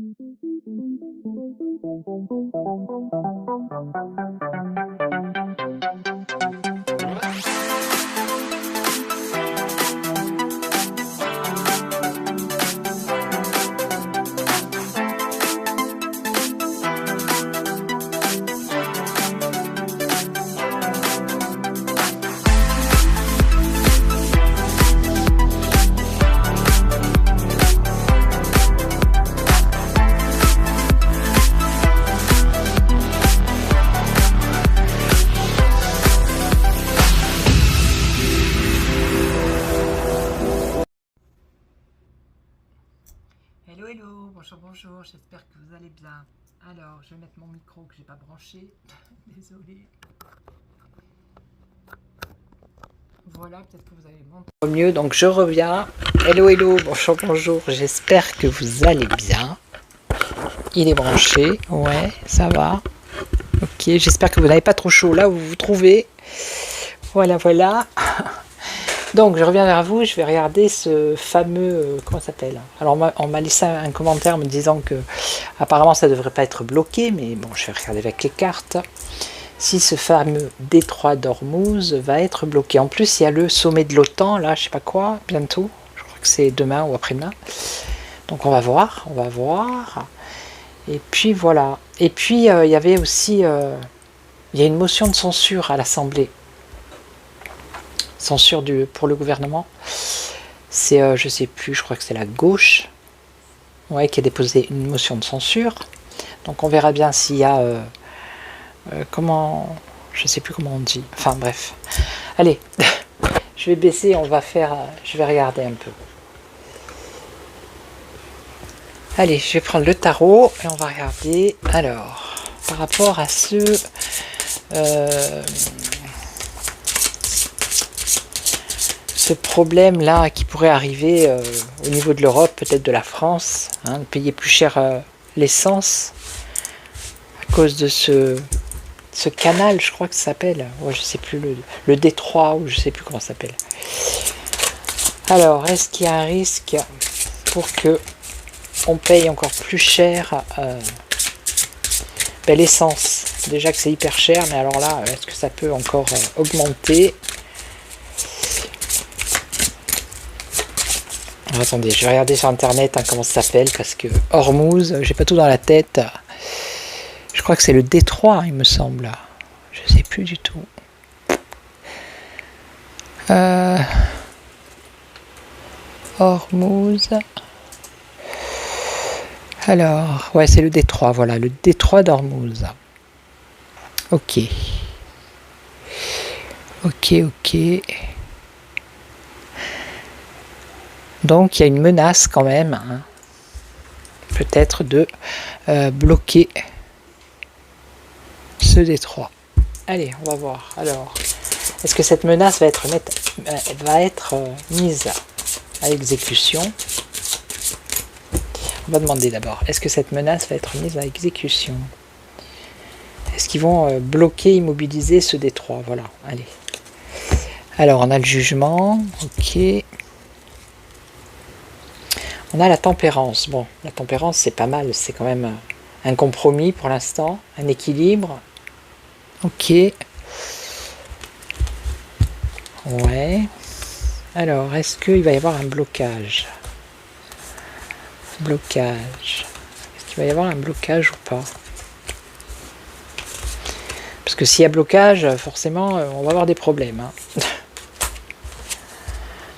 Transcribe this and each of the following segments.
Hello hello, bonjour, j'espère que vous allez bien. Alors, je vais mettre mon micro que j'ai pas branché, désolé. Voilà, peut-être que vous allez m'entendre mieux, donc je reviens. Hello hello, bonjour, j'espère que vous allez bien. Il est branché, ouais, ça va. Ok, j'espère que vous n'avez pas trop chaud là où vous vous trouvez. Voilà. Donc je reviens vers vous, je vais regarder ce fameux, comment ça s'appelle. Alors on m'a laissé un commentaire me disant que apparemment ça ne devrait pas être bloqué, mais bon, je vais regarder avec les cartes. Si ce fameux détroit d'Ormuz va être bloqué. En plus, il y a le sommet de l'OTAN, là, je sais pas quoi, bientôt. Je crois que c'est demain ou après-demain. Donc on va voir. Et puis voilà. Et puis il y avait aussi, il y a une motion de censure à l'Assemblée. Censure pour le gouvernement, c'est je sais plus, je crois que c'est la gauche, ouais, qui a déposé une motion de censure. Donc on verra bien s'il y a comment, je sais plus comment on dit, enfin bref. Allez, je vais baisser, je vais regarder un peu. Allez, je vais prendre le tarot et on va regarder. Alors, par rapport à ce problème là qui pourrait arriver au niveau de l'Europe, peut-être de la France, de payer plus cher l'essence à cause de ce canal, je crois que ça s'appelle, ouais, je sais plus, le détroit, ou je sais plus comment ça s'appelle. Alors, est-ce qu'il y a un risque pour que on paye encore plus cher l'essence? Déjà que c'est hyper cher, mais alors là, est-ce que ça peut encore augmenter? Attendez, je vais regarder sur internet comment ça s'appelle, parce que Ormuz, j'ai pas tout dans la tête. Je crois que c'est le détroit, il me semble. Je sais plus du tout. Ormuz. Alors, ouais, c'est le détroit, voilà, le détroit d'Ormuz. Ok. Donc il y a une menace quand même, peut-être de bloquer ce détroit. Allez, on va voir. Alors, est-ce que cette menace va être mise à exécution? On va demander d'abord, est-ce que cette menace va être mise à exécution? Est-ce qu'ils vont bloquer, immobiliser ce détroit? Voilà, allez. Alors, on a le jugement, ok. On a la tempérance. Bon, la tempérance, c'est pas mal. C'est quand même un compromis pour l'instant. Un équilibre. Ok. Ouais. Alors, est-ce qu'il va y avoir un blocage? Est-ce qu'il va y avoir un blocage ou pas? Parce que s'il y a blocage, forcément, on va avoir des problèmes.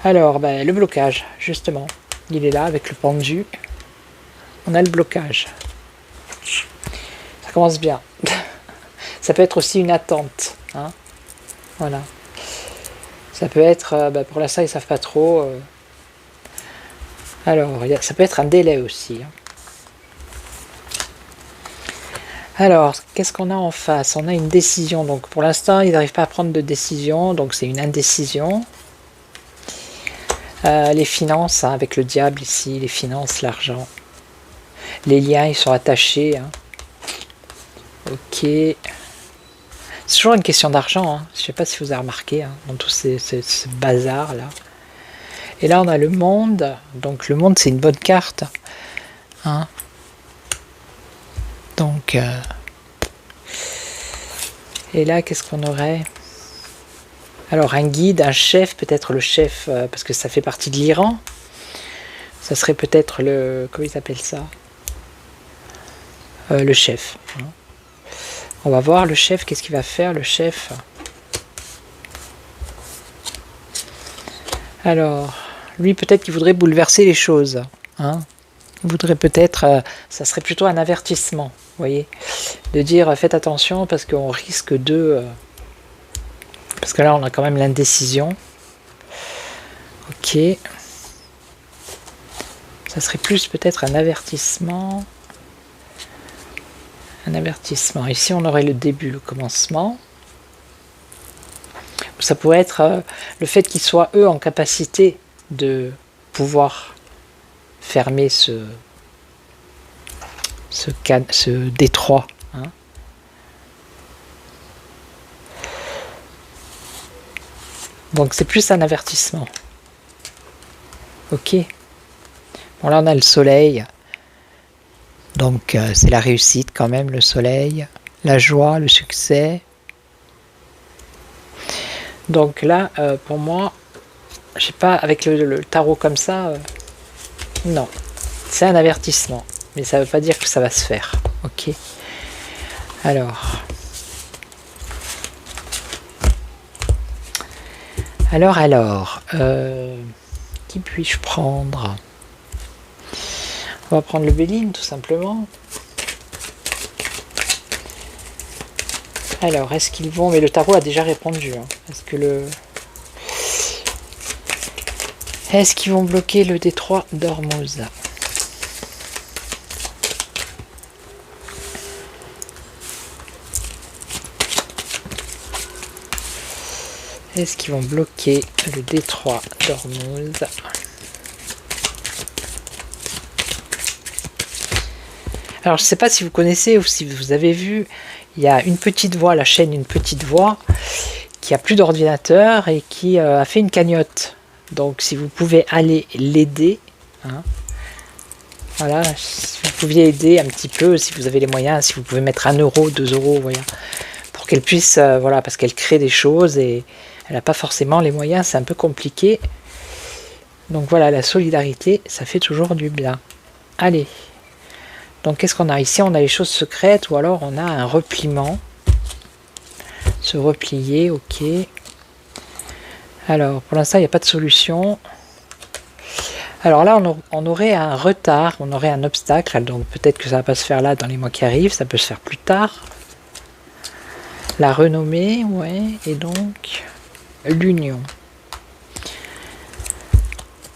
Alors, le blocage, justement. Il est là avec le pendu. On a le blocage. Ça commence bien. Ça peut être aussi une attente. Voilà. Ça peut être, pour l'instant ils ne savent pas trop. Alors, ça peut être un délai aussi. Alors, qu'est-ce qu'on a en face? On a une décision. Donc pour l'instant, ils n'arrivent pas à prendre de décision. Donc c'est une indécision. Les finances, avec le diable ici, les finances, l'argent. Les liens, ils sont attachés. Ok. C'est toujours une question d'argent. Je ne sais pas si vous avez remarqué dans tout ce bazar là. Et là, on a le monde. Donc le monde, c'est une bonne carte. Donc, et là, qu'est-ce qu'on aurait? Alors, un guide, un chef, peut-être le chef, parce que ça fait partie de l'Iran. Ça serait peut-être le... Comment ils appellent ça? Le chef. Hein. On va voir le chef, qu'est-ce qu'il va faire, le chef? Alors, lui, peut-être qu'il voudrait bouleverser les choses. Hein. Il voudrait peut-être... ça serait plutôt un avertissement, vous voyez? De dire, faites attention, parce qu'on risque de... parce que là, on a quand même l'indécision. Ok. Ça serait plus peut-être un avertissement. Un avertissement. Ici, on aurait le début, le commencement. Ça pourrait être le fait qu'ils soient, eux, en capacité de pouvoir fermer ce détroit. Hein. Donc, c'est plus un avertissement. Ok. Bon, là, on a le soleil. Donc, c'est la réussite quand même, le soleil. La joie, le succès. Donc là, pour moi, je sais pas, avec le tarot comme ça, non. C'est un avertissement. Mais ça ne veut pas dire que ça va se faire. Ok. Alors, qui puis-je prendre? On va prendre le Béline, tout simplement. Alors, est-ce qu'ils vont... Mais le tarot a déjà répondu. Hein. Est-ce qu'ils vont bloquer le détroit d'Ormuz? Est-ce qu'ils vont bloquer le détroit d'Ormuz? Alors, je ne sais pas si vous connaissez ou si vous avez vu, il y a une petite voix, la chaîne Une Petite Voix, qui a plus d'ordinateur et qui a fait une cagnotte. Donc, si vous pouvez aller l'aider, hein, voilà, si vous pouviez aider un petit peu, si vous avez les moyens, si vous pouvez mettre 1 euro, 2 euros, voilà, pour qu'elle puisse, voilà, parce qu'elle crée des choses et elle n'a pas forcément les moyens, c'est un peu compliqué. Donc voilà, la solidarité, ça fait toujours du bien. Allez. Donc qu'est-ce qu'on a ici? On a les choses secrètes ou alors on a un repliement. Se replier, ok. Alors pour l'instant il n'y a pas de solution. Alors là on aurait un retard, on aurait un obstacle. Donc peut-être que ça ne va pas se faire là dans les mois qui arrivent, ça peut se faire plus tard. La renommée, ouais. Et donc l'union.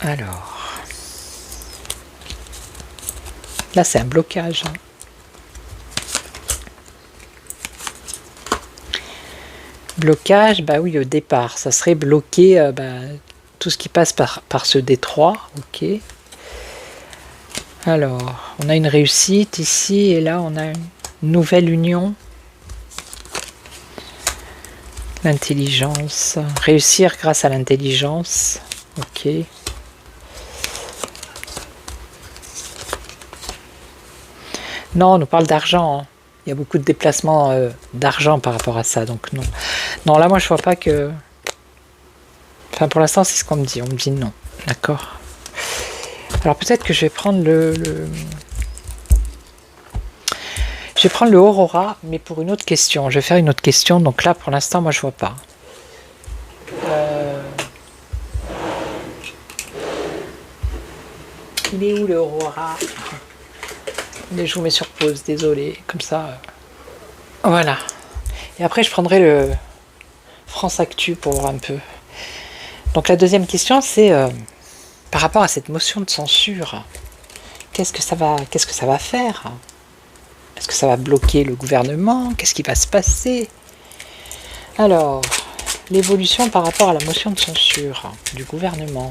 Alors... Là, c'est un blocage. Hein. Blocage, bah oui, au départ, ça serait bloquer tout ce qui passe par ce détroit. Ok. Alors, on a une réussite ici, et là, on a une nouvelle union. L'intelligence. Réussir grâce à l'intelligence. Ok. Non, on nous parle d'argent. Hein. Il y a beaucoup de déplacements d'argent par rapport à ça. Donc non. Non, là, moi, je vois pas que... Enfin, pour l'instant, c'est ce qu'on me dit. On me dit non. D'accord. Alors, peut-être que je vais prendre Je vais prendre le Aurora, mais pour une autre question. Je vais faire une autre question. Donc là, pour l'instant, moi, je vois pas. Il est où, le Aurora? Je vous mets sur pause, désolé, comme ça. Voilà. Et après, je prendrai le France Actu pour voir un peu. Donc la deuxième question, c'est par rapport à cette motion de censure, qu'est-ce que ça va faire? Est-ce que ça va bloquer le gouvernement? Qu'est-ce qui va se passer? Alors, l'évolution par rapport à la motion de censure du gouvernement.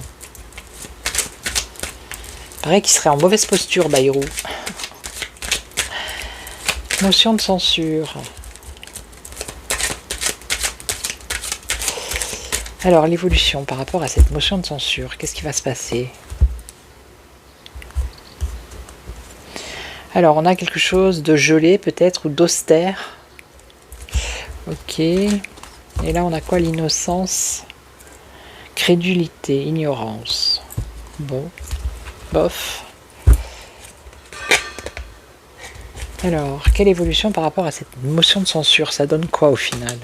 Il paraît qu'il serait en mauvaise posture, Bayrou. Motion de censure. Alors, l'évolution par rapport à cette motion de censure, qu'est-ce qui va se passer? Alors, on a quelque chose de gelé peut-être, ou d'austère. Ok. Et là, on a quoi? L'innocence, crédulité, ignorance. Bon, bof. Alors, quelle évolution par rapport à cette motion de censure? Ça donne quoi au final?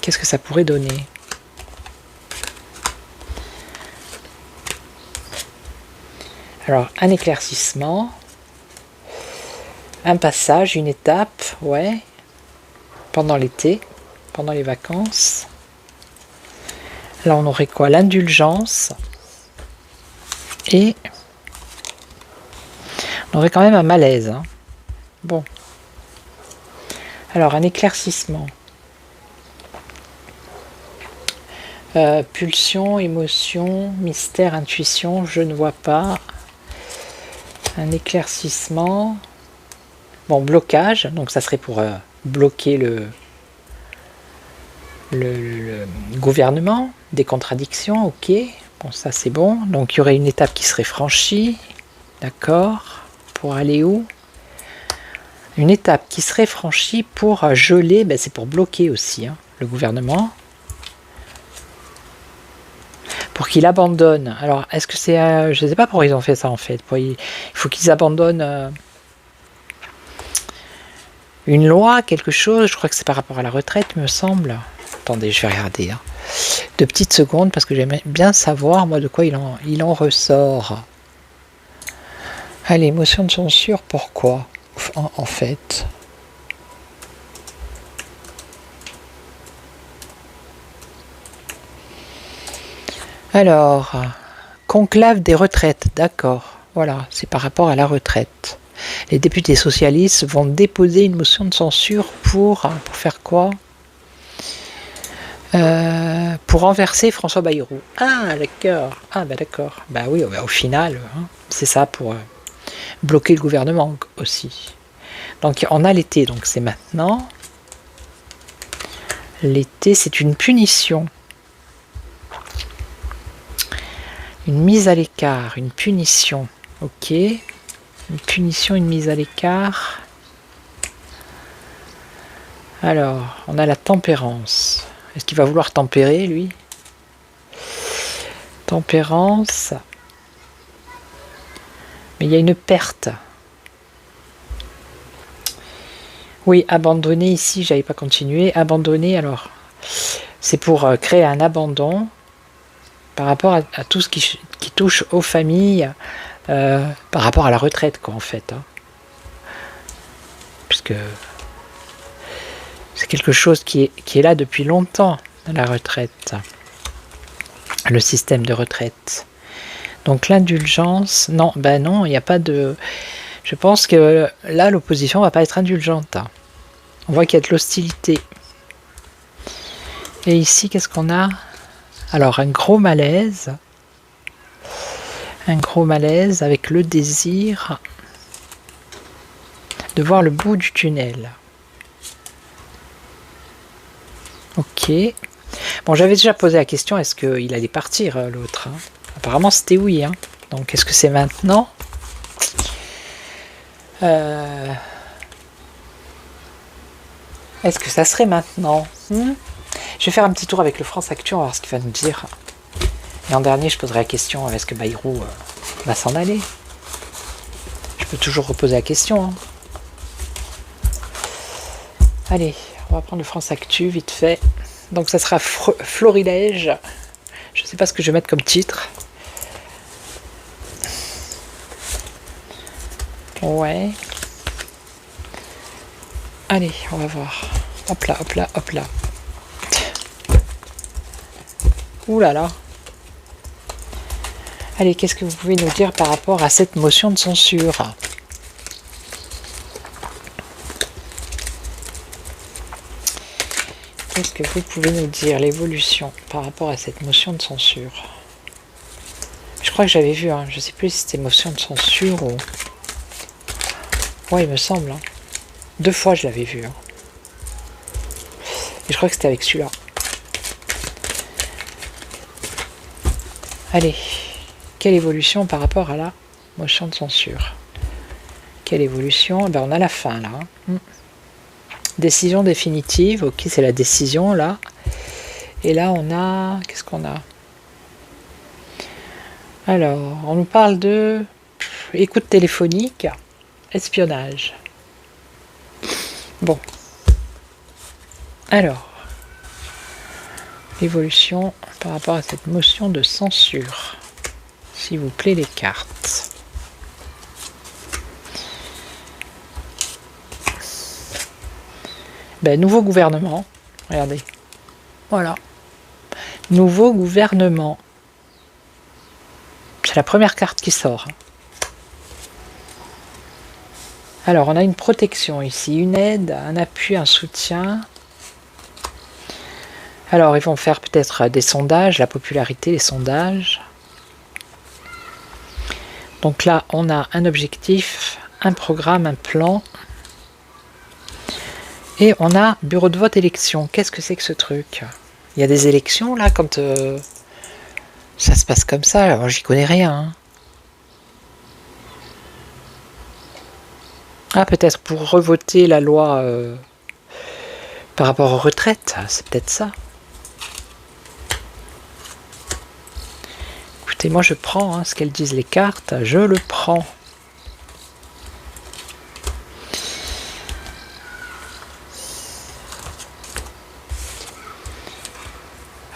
Qu'est-ce que ça pourrait donner? Alors, un éclaircissement, un passage, une étape, ouais, pendant l'été, pendant les vacances. Là, on aurait quoi? L'indulgence. Et on aurait quand même un malaise. Hein. Bon. Alors, un éclaircissement. Pulsion, émotion, mystère, intuition, je ne vois pas. Un éclaircissement. Bon, blocage, donc ça serait pour bloquer le gouvernement, des contradictions, ok. Bon, ça c'est bon. Donc il y aurait une étape qui serait franchie, d'accord. Pour aller où? Une étape qui serait franchie pour geler, ben, c'est pour bloquer aussi hein, le gouvernement. Pour qu'il abandonne. Alors, est-ce que c'est... je ne sais pas pourquoi ils ont fait ça, en fait. Il faut qu'ils abandonnent une loi, quelque chose. Je crois que c'est par rapport à la retraite, me semble. Attendez, je vais regarder. Hein. 2 petites secondes, parce que j'aimerais bien savoir, moi, de quoi il en ressort. Allez, motion de censure, pourquoi en fait Alors, conclave des retraites, d'accord. Voilà, c'est par rapport à la retraite. Les députés socialistes vont déposer une motion de censure pour faire quoi? Pour renverser François Bayrou. Ah, d'accord. Ah, bah d'accord. Bah oui, au final, hein, c'est ça pour bloquer le gouvernement aussi. Donc, on a l'été, donc c'est maintenant. L'été, c'est une punition. Une mise à l'écart, une punition. Ok. Une punition, une mise à l'écart. Alors, on a la tempérance. Est-ce qu'il va vouloir tempérer, lui? Tempérance. Mais il y a une perte. Oui, abandonner ici, j'avais pas continué. Abandonner, alors, c'est pour créer un abandon par rapport à tout ce qui touche aux familles, par rapport à la retraite, quoi, en fait. Hein. Puisque c'est quelque chose qui est là depuis longtemps, la retraite. Le système de retraite. Donc l'indulgence, non, ben non, il n'y a pas de... Je pense que là, l'opposition va pas être indulgente. Hein. On voit qu'il y a de l'hostilité. Et ici, qu'est-ce qu'on a? Alors, un gros malaise. Un gros malaise avec le désir de voir le bout du tunnel. Ok. Bon, j'avais déjà posé la question, est-ce qu'il allait partir, l'autre hein? Apparemment, c'était oui. Hein. Donc, est-ce que c'est maintenant? Est-ce que ça serait maintenant? Je vais faire un petit tour avec le France Actu, on va voir ce qu'il va nous dire. Et en dernier, je poserai la question, est-ce que Bayrou va s'en aller? Je peux toujours reposer la question. Hein. Allez, on va prendre le France Actu, vite fait. Donc ça sera Florilège. Je ne sais pas ce que je vais mettre comme titre. Ouais. Allez, on va voir. Hop là, hop là, hop là. Ouh là là. Allez, qu'est-ce que vous pouvez nous dire par rapport à cette motion de censure? Qu'est-ce que vous pouvez nous dire, l'évolution par rapport à cette motion de censure? Je crois que j'avais vu, hein, je ne sais plus si c'était motion de censure ou... Ouais, il me semble. Hein. 2 fois, je l'avais vu. Hein. Et je crois que c'était avec celui-là. Allez, quelle évolution par rapport à la motion de censure? quelle évolution? Ben, on a la fin là. Décision définitive, ok, c'est la décision là. Et là on a, qu'est-ce qu'on a? Alors, on nous parle de écoute téléphonique, espionnage. Bon. Alors, évolution par rapport à cette motion de censure. S'il vous plaît, les cartes. Ben, nouveau gouvernement. Regardez. Voilà. Nouveau gouvernement. C'est la première carte qui sort. Alors, on a une protection ici, une aide, un appui, un soutien. Alors, ils vont faire peut-être des sondages, la popularité, les sondages. Donc là, on a un objectif, un programme, un plan. Et on a bureau de vote élection. Qu'est-ce que c'est que ce truc? Il y a des élections là, quand ça se passe comme ça. Alors, j'y connais rien. Hein. Ah, peut-être pour revoter la loi par rapport aux retraites. C'est peut-être ça. Écoutez, moi je prends ce qu'elles disent les cartes. Je le prends.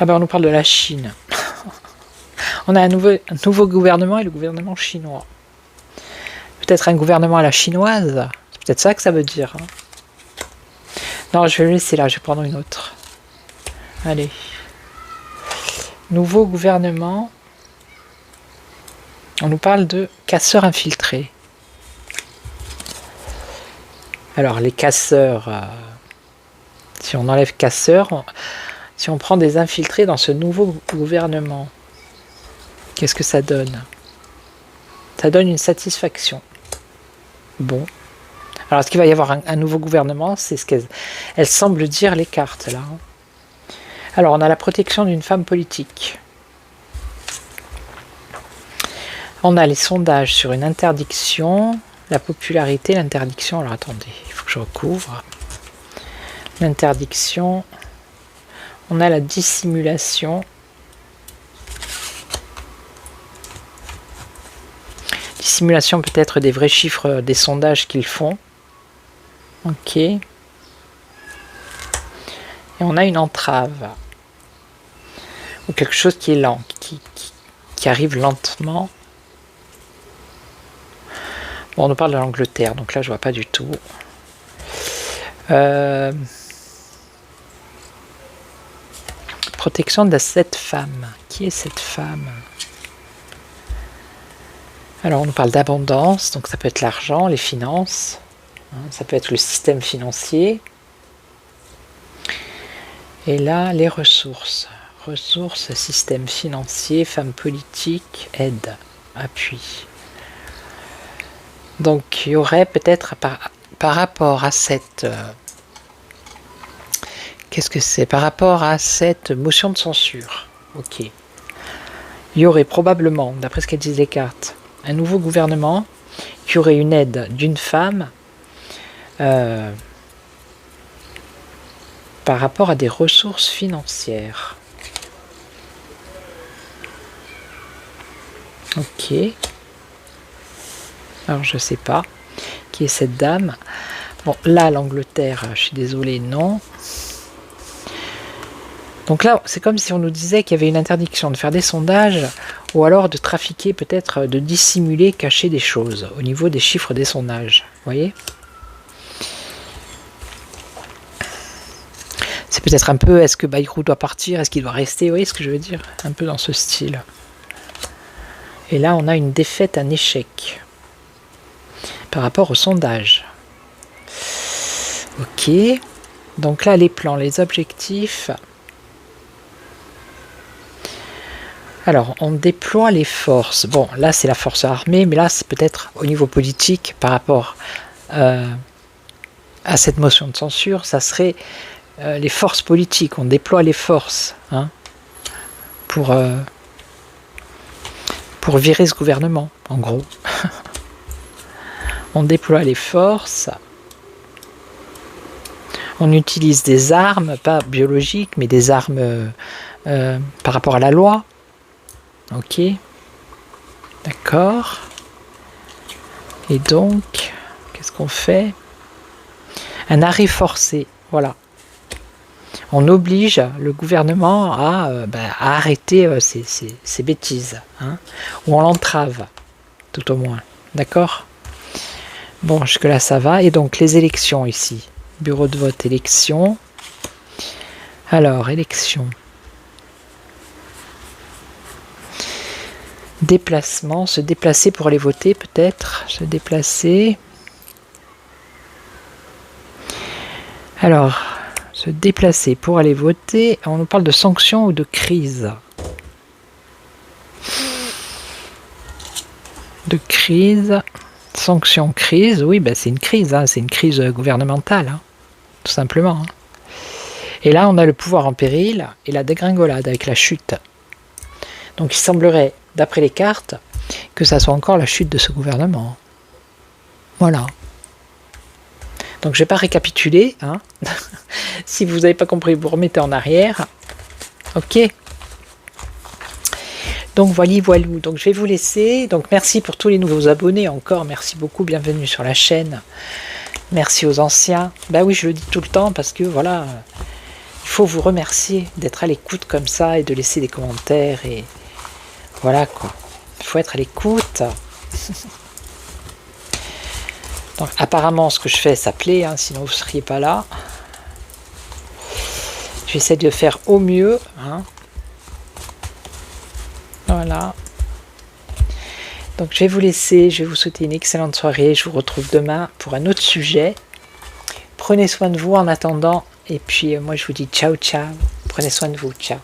Ah ben on nous parle de la Chine. On a un nouveau gouvernement et le gouvernement chinois. Peut-être un gouvernement à la chinoise. C'est peut-être ça que ça veut dire. Hein. Non, je vais le laisser là, je vais prendre une autre. Allez. Nouveau gouvernement. On nous parle de casseurs infiltrés. Alors les casseurs, si on enlève casseurs, si on prend des infiltrés dans ce nouveau gouvernement, qu'est-ce que ça donne? Ça donne une satisfaction. Bon. Alors, est-ce qu'il va y avoir un nouveau gouvernement? C'est ce qu'elles semblent dire les cartes, là. Alors, on a la protection d'une femme politique. On a les sondages sur une interdiction, la popularité, l'interdiction. Alors, attendez, il faut que je recouvre. L'interdiction. On a la dissimulation. Dissimulation peut-être des vrais chiffres des sondages qu'ils font. Ok. Et on a une entrave. Ou quelque chose qui est lent, qui arrive lentement. Bon, on nous parle de l'Angleterre, donc là je vois pas du tout. Protection de cette femme. Qui est cette femme? Alors on nous parle d'abondance, donc ça peut être l'argent, les finances, ça peut être le système financier. Et là, les ressources. Ressources, système financier, femmes politiques, aide, appui. Donc il y aurait peut-être par rapport à cette... qu'est-ce que c'est? Par rapport à cette motion de censure. Ok. Il y aurait probablement, d'après ce qu'elles disent les cartes, un nouveau gouvernement qui aurait une aide d'une femme par rapport à des ressources financières. Ok. Alors je sais pas qui est cette dame. Bon, là l'Angleterre, je suis désolée, non. Donc là, c'est comme si on nous disait qu'il y avait une interdiction de faire des sondages ou alors de trafiquer, peut-être de dissimuler, cacher des choses au niveau des chiffres des sondages. Vous voyez? C'est peut-être un peu, est-ce que Bayrou doit partir? Est-ce qu'il doit rester? Vous voyez ce que je veux dire? Un peu dans ce style. Et là, on a une défaite, un échec par rapport au sondage. Ok. Donc là, les plans, les objectifs. Alors, on déploie les forces. Bon, là, c'est la force armée, mais là, c'est peut-être au niveau politique, par rapport à cette motion de censure, ça serait les forces politiques. On déploie les forces pour virer ce gouvernement, en gros. On déploie les forces. On utilise des armes, pas biologiques, mais des armes par rapport à la loi. Ok. D'accord. Et donc, qu'est-ce qu'on fait? Un arrêt forcé. Voilà. On oblige le gouvernement à arrêter ces bêtises. Hein, ou on l'entrave, tout au moins. D'accord? Bon, jusque-là, ça va. Et donc, les élections ici. Bureau de vote, élection. Alors, élection. Déplacement, se déplacer pour aller voter, peut-être. Se déplacer. Alors, se déplacer pour aller voter. On nous parle de sanctions ou de crise. De crise. Sanction, crise. Oui, ben c'est une crise. Hein, c'est une crise gouvernementale. Hein, tout simplement. Hein. Et là, on a le pouvoir en péril et la dégringolade avec la chute. Donc, il semblerait, d'après les cartes, que ça soit encore la chute de ce gouvernement. Voilà. Donc, je ne vais pas récapituler. Hein. Si vous n'avez pas compris, vous remettez en arrière. Ok. Donc, voilà. Donc, je vais vous laisser. Donc, merci pour tous les nouveaux abonnés. Encore, merci beaucoup. Bienvenue sur la chaîne. Merci aux anciens. Ben oui, je le dis tout le temps parce que, voilà, il faut vous remercier d'être à l'écoute comme ça et de laisser des commentaires. Et voilà, quoi. Il faut être à l'écoute. Donc, apparemment, ce que je fais, ça plaît, hein, sinon vous ne seriez pas là. J'essaie de faire au mieux. Hein. Voilà. Donc, je vais vous laisser. Je vais vous souhaiter une excellente soirée. Je vous retrouve demain pour un autre sujet. Prenez soin de vous en attendant. Et puis, moi, je vous dis ciao, ciao. Prenez soin de vous. Ciao.